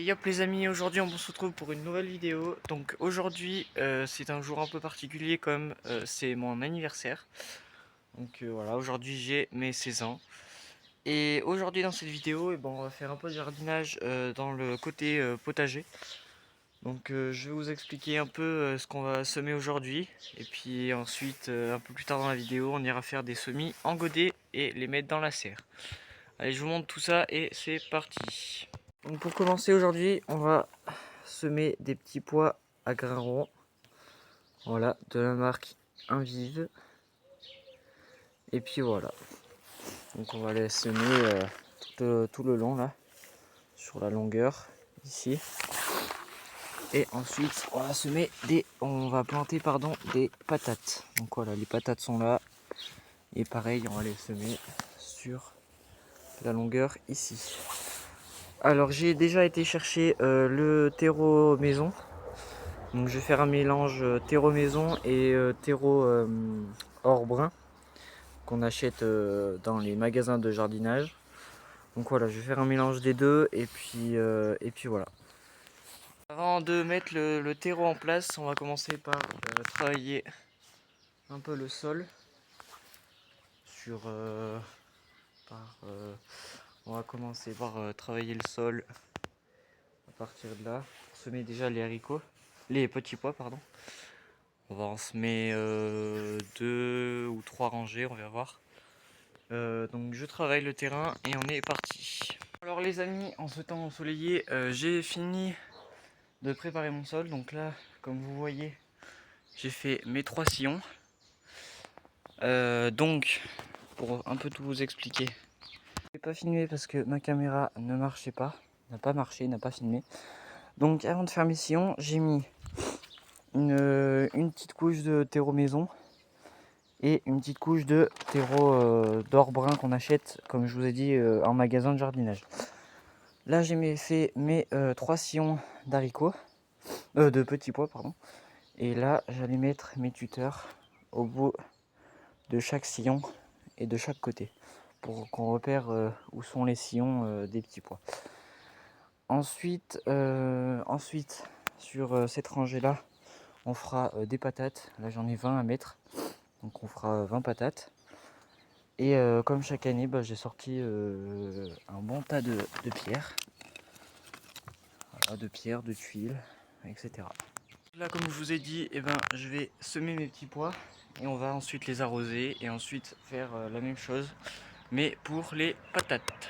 Et yop les amis, aujourd'hui on se retrouve pour une nouvelle vidéo. Donc aujourd'hui c'est un jour un peu particulier comme c'est mon anniversaire. Donc voilà, aujourd'hui j'ai mes 16 ans. Et aujourd'hui dans cette vidéo, on va faire un peu de jardinage dans le côté potager. Donc je vais vous expliquer un peu ce qu'on va semer aujourd'hui. Et puis ensuite, un peu plus tard dans la vidéo, on ira faire des semis en godet et les mettre dans la serre. Allez, je vous montre tout ça et c'est parti. Donc pour commencer aujourd'hui, on va semer des petits pois à grains ronds. Voilà, de la marque Invive. Et puis voilà. Donc on va les semer tout le long là, sur la longueur ici. Et ensuite on va planter des patates. Donc voilà, les patates sont là. Et pareil, on va les semer sur la longueur ici. Alors j'ai déjà été chercher le terreau maison. Donc je vais faire un mélange terreau maison et terreau or brun qu'on achète dans les magasins de jardinage. Donc voilà, je vais faire un mélange des deux et puis voilà. Avant de mettre le terreau en place, on va commencer par travailler un peu le sol. On va commencer par travailler le sol à partir de là. On semer déjà les petits pois pardon. On va en semer 2 ou 3 rangées, on va voir. Donc je travaille le terrain et on est parti. Alors les amis, en ce temps ensoleillé, j'ai fini de préparer mon sol. Donc là, comme vous voyez, j'ai fait mes 3 sillons. Donc, pour un peu tout vous expliquer, je n'ai pas filmé parce que ma caméra ne marchait pas, n'a pas filmé. Donc avant de faire mes sillons, j'ai mis une petite couche de terreau maison et une petite couche de terreau d'or brun qu'on achète, comme je vous ai dit, en magasin de jardinage. Là j'ai fait mes 3 sillons d'haricots, de petits pois pardon. Et là j'allais mettre mes tuteurs au bout de chaque sillon et de chaque côté pour qu'on repère où sont les sillons des petits pois. Ensuite sur cette rangée là on fera des patates. Là j'en ai 20 à mettre, donc on fera 20 patates. Et comme chaque année, j'ai sorti un bon tas de pierres. Voilà, de pierres, de tuiles, etc. Là comme je vous ai dit, je vais semer mes petits pois et on va ensuite les arroser et ensuite faire la même chose mais pour les patates.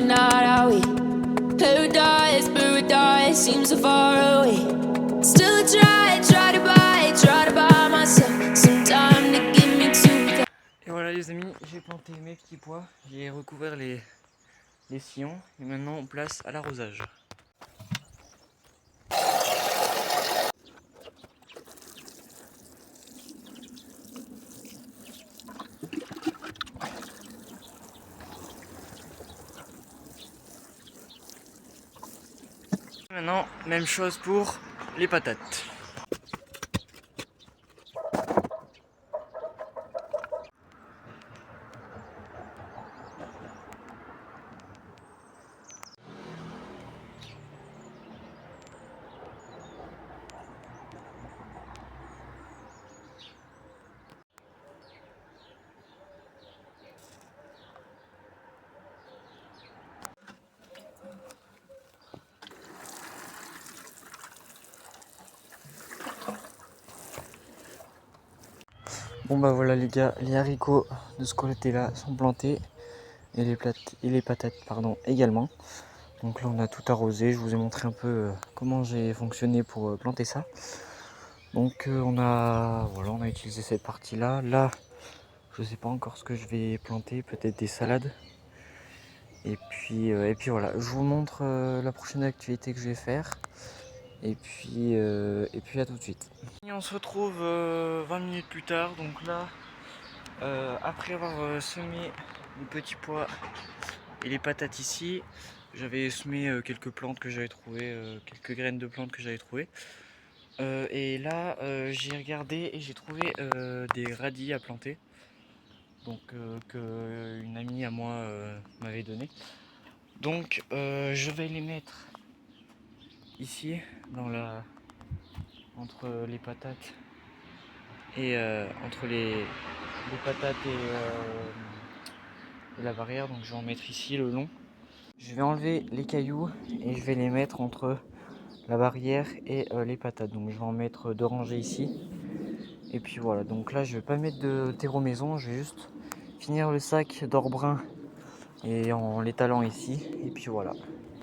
every night, are we? Paradise seems so far away. Still I try to buy myself some time to get me to. Et voilà les amis, j'ai planté mes petits pois, j'ai recouvert les sillons et maintenant on place à l'arrosage. Maintenant, même chose pour les patates. Bon bah voilà les gars, les haricots de ce côté là sont plantés et les patates pardon également. Donc là on a tout arrosé, je vous ai montré un peu comment j'ai fonctionné pour planter ça. Donc on a utilisé cette partie là. Là je sais pas encore ce que je vais planter, peut-être des salades. Et puis voilà, je vous montre la prochaine activité que je vais faire. Et puis à tout de suite. Et on se retrouve 20 minutes plus tard, donc là après avoir semé les petits pois et les patates ici, j'avais semé quelques plantes que j'avais trouvées, quelques graines de plantes que j'avais trouvées. Et là j'ai regardé et j'ai trouvé des radis à planter, donc que une amie à moi m'avait donné. Donc je vais les mettre ici entre les patates et entre les patates et la barrière, donc je vais en mettre ici le long. Je vais enlever les cailloux et je vais les mettre entre la barrière et les patates, donc je vais en mettre 2 rangées ici. Et puis voilà, donc là je vais pas mettre de terreau maison, je vais juste finir le sac d'or brun et en l'étalant ici, et puis voilà.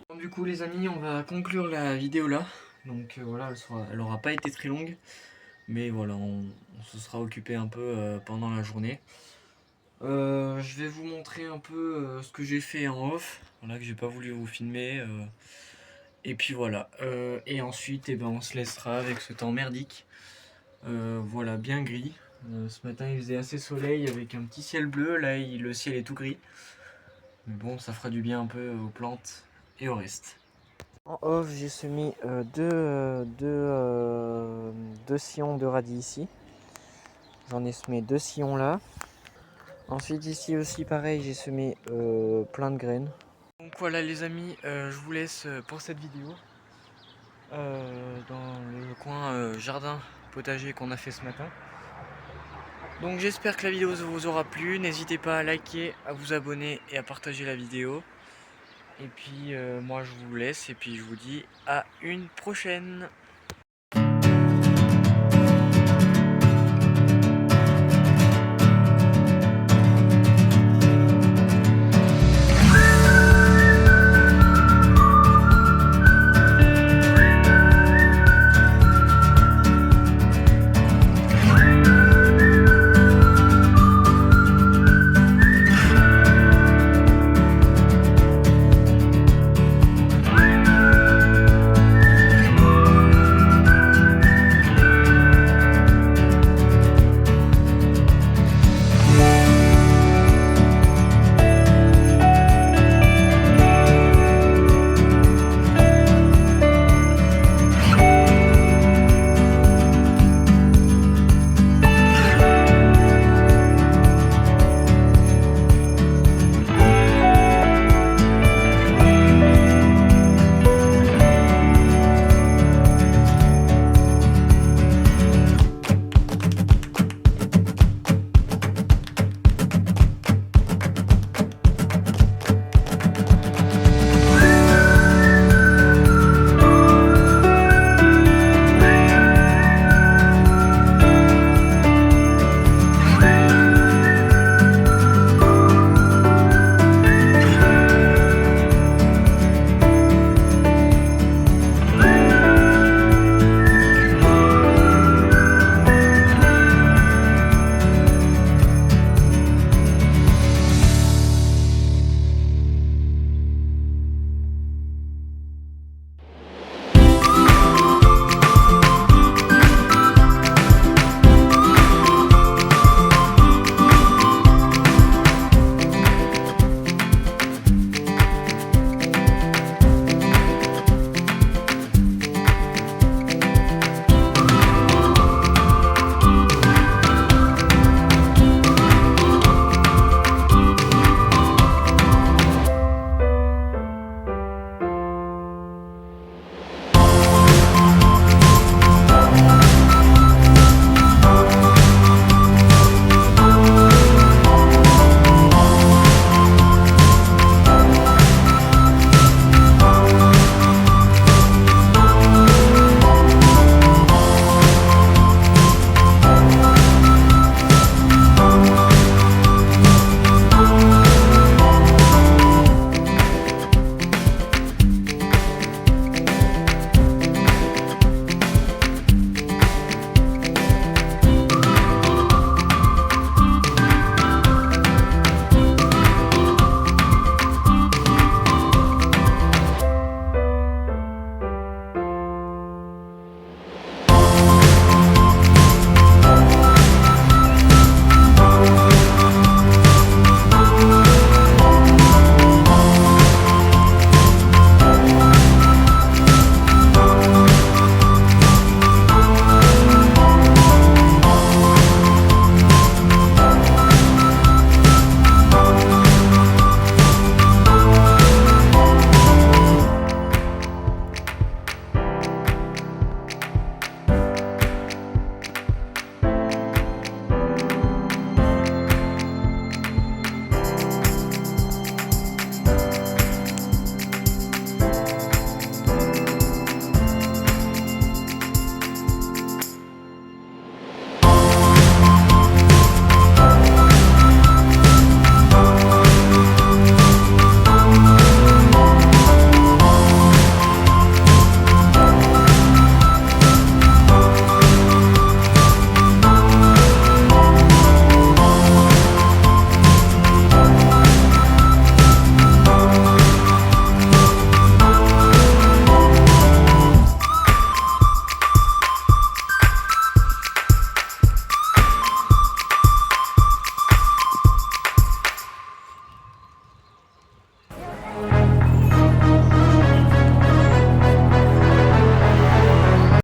Bon, du coup les amis, on va conclure la vidéo là. Donc voilà, elle aura pas été très longue, mais voilà, on se sera occupé un peu pendant la journée. Je vais vous montrer un peu ce que j'ai fait en off, voilà, que j'ai pas voulu vous filmer. Et puis voilà, et ensuite ben, on se laissera avec ce temps merdique. Voilà, bien gris. Ce matin il faisait assez soleil avec un petit ciel bleu, là le ciel est tout gris. Mais bon, ça fera du bien un peu aux plantes et au reste. En off, j'ai semé deux sillons de radis ici. J'en ai semé 2 sillons là. Ensuite ici aussi pareil, j'ai semé plein de graines. Donc voilà les amis, je vous laisse pour cette vidéo. Dans le coin jardin potager qu'on a fait ce matin. Donc j'espère que la vidéo vous aura plu. N'hésitez pas à liker, à vous abonner et à partager la vidéo. Et puis moi je vous laisse et puis je vous dis à une prochaine.